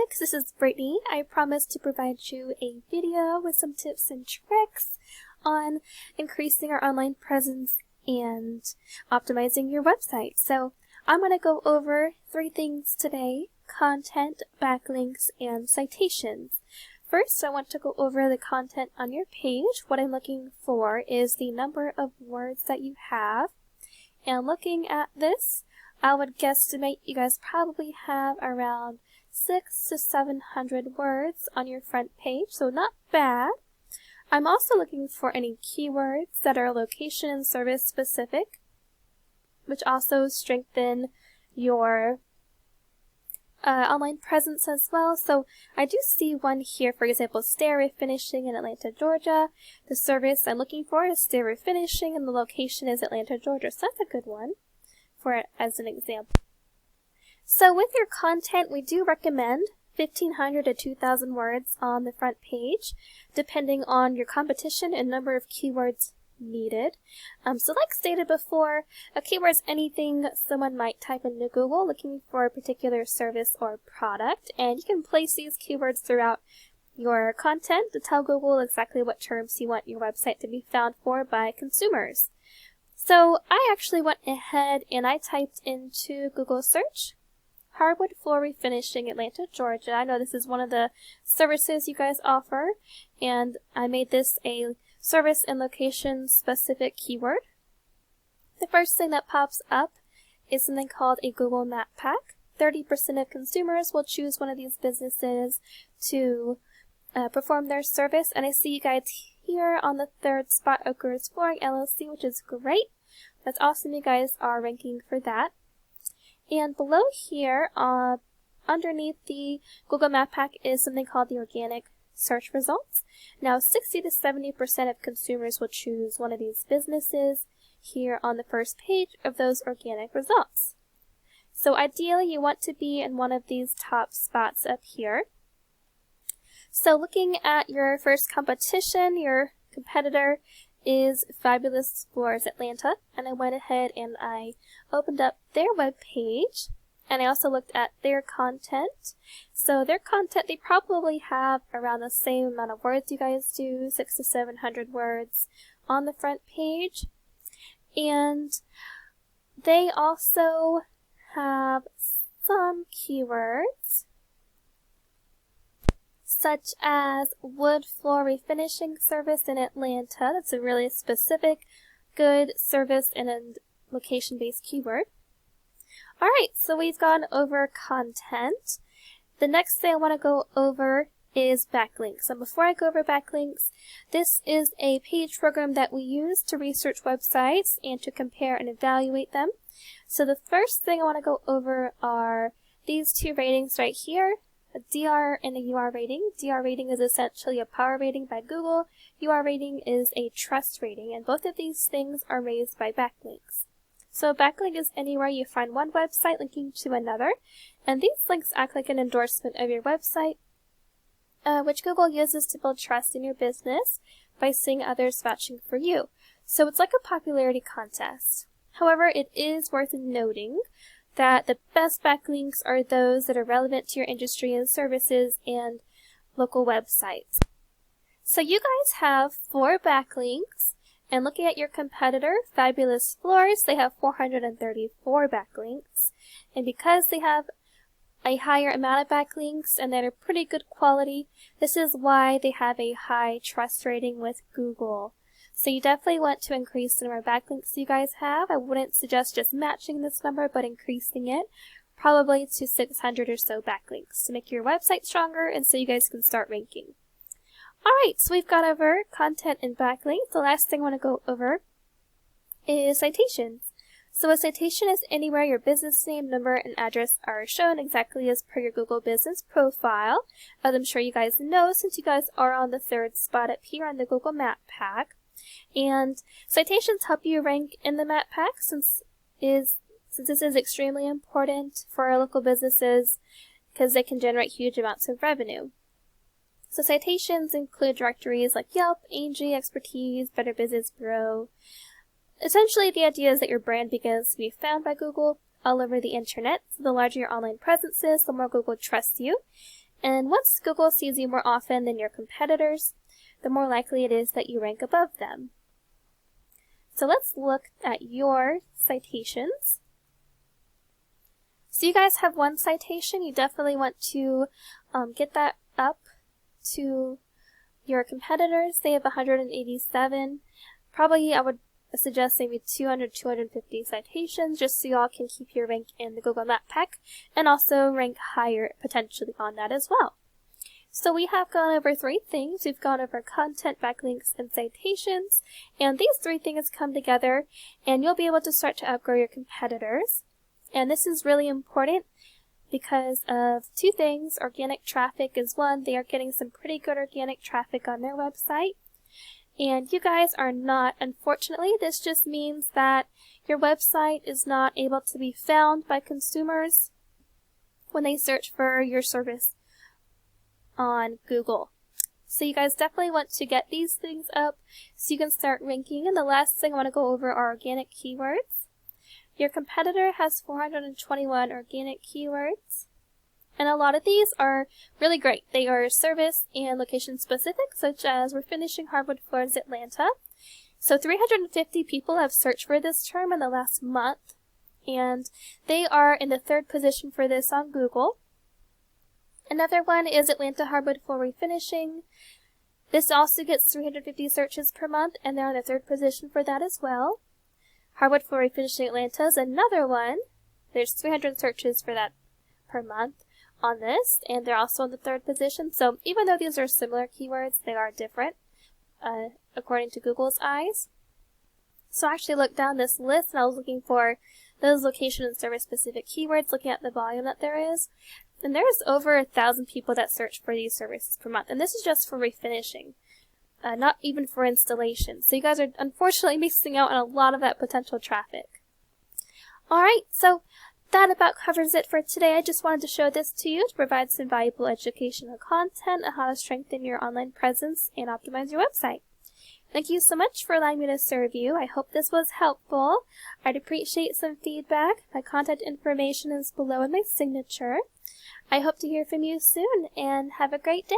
Backlinks, this is Brittany. I promise to provide you a video with some tips and tricks on increasing our online presence and optimizing your website. So I'm going to go over 3 things today: content, backlinks, and citations. First, I want to go over the content on your page. What I'm looking for is the number of words that you have. And looking at this, I would guesstimate you guys probably have around 600 to 700 words on your front page, so not bad. I'm also looking for any keywords that are location and service specific, which also strengthen your online presence as well. So I do see one here, for example, Refinishing in Atlanta, Georgia. The service I'm looking for is Refinishing and the location is Atlanta, Georgia. So that's a good one for it as an example. So with your content, we do recommend 1,500 to 2,000 words on the front page, depending on your competition and number of keywords needed. So like stated before, a keyword is anything someone might type into Google looking for a particular service or product, and you can place these keywords throughout your content to tell Google exactly what terms you want your website to be found for by consumers. So I actually went ahead and I typed into Google search Hardwood floor refinishing, Atlanta, Georgia. I know this is one of the services you guys offer, and I made this a service and location specific keyword. The first thing that pops up is something called a Google Map Pack. 30% of consumers will choose one of these businesses to perform their service, and I see you guys here on the 3rd spot, Oakerds Flooring LLC, which is great. That's awesome, you guys are ranking for that. And below here, underneath the Google Map Pack is something called the organic search results. Now 60 to 70% of consumers will choose one of these businesses here on the first page of those organic results. So ideally you want to be in one of these top spots up here. So looking at your first competition, your competitor is Fabulous Floors Atlanta, and I went ahead and I opened up their web page, and I also looked at their content. So their content, they probably have around the same amount of words you guys do, 600 to 700 words on the front page, and they also have some keywords such as wood floor refinishing service in Atlanta. That's a really specific, good service and a location-based keyword. Alright, so we've gone over content. The next thing I want to go over is backlinks. And before I go over backlinks, this is a page program that we use to research websites and to compare and evaluate them. So the first thing I want to go over are these 2 ratings right here. A DR and a UR rating. DR rating is essentially a power rating by Google. UR rating is a trust rating, and both of these things are raised by backlinks. So a backlink is anywhere you find one website linking to another, and these links act like an endorsement of your website, which Google uses to build trust in your business by seeing others vouching for you. So it's like a popularity contest. However, it is worth noting that the best backlinks are those that are relevant to your industry and services and local websites. So you guys have 4 backlinks, and looking at your competitor, Fabulous Floors, they have 434 backlinks. And because they have a higher amount of backlinks and that are pretty good quality, this is why they have a high trust rating with Google. So you definitely want to increase the number of backlinks you guys have. I wouldn't suggest just matching this number, but increasing it probably to 600 or so backlinks to make your website stronger and so you guys can start ranking. Alright, so we've gone over content and backlinks. The last thing I want to go over is citations. So a citation is anywhere your business name, number, and address are shown exactly as per your Google business profile. As I'm sure you guys know, since you guys are on the 3rd spot up here on the Google Map Pack. And citations help you rank in the map pack since this is extremely important for our local businesses because they can generate huge amounts of revenue. So citations include directories like Yelp, Angie, Expertise, Better Business Bureau. Essentially, the idea is that your brand begins to be found by Google all over the internet. So the larger your online presence is, the more Google trusts you. And once Google sees you more often than your competitors, the more likely it is that you rank above them. So let's look at your citations. So you guys have one citation. You definitely want to get that up to your competitors. They have 187. Probably I would suggest maybe 200, 250 citations, just so y'all can keep your rank in the Google Map Pack and also rank higher potentially on that as well. So we have gone over 3 things. We've gone over content, backlinks, and citations, and these 3 things come together and you'll be able to start to outgrow your competitors. And this is really important because of 2 things. Organic traffic is one. They are getting some pretty good organic traffic on their website. And you guys are not, unfortunately. This just means that your website is not able to be found by consumers when they search for your service on Google. So you guys definitely want to get these things up so you can start ranking. And the last thing I want to go over are organic keywords. Your competitor has 421 organic keywords. And a lot of these are really great. They are service and location specific, such as Refinishing, Hardwood floors, Atlanta. So 350 people have searched for this term in the last month, and they are in the 3rd position for this on Google. Another one is Atlanta Hardwood floor refinishing. This also gets 350 searches per month, and they're in the 3rd position for that as well. Hardwood floor refinishing Atlanta is another one. There's 300 searches for that per month on this, and they're also in the 3rd position. So even though these are similar keywords, they are different according to Google's eyes. So I actually looked down this list and I was looking for those location and service specific keywords, looking at the volume that there is. And there's over 1,000 people that search for these services per month. And this is just for refinishing, not even for installation. So you guys are unfortunately missing out on a lot of that potential traffic. Alright, so that about covers it for today. I just wanted to show this to you to provide some valuable educational content on how to strengthen your online presence and optimize your website. Thank you so much for allowing me to serve you. I hope this was helpful. I'd appreciate some feedback. My contact information is below in my signature. I hope to hear from you soon, and have a great day.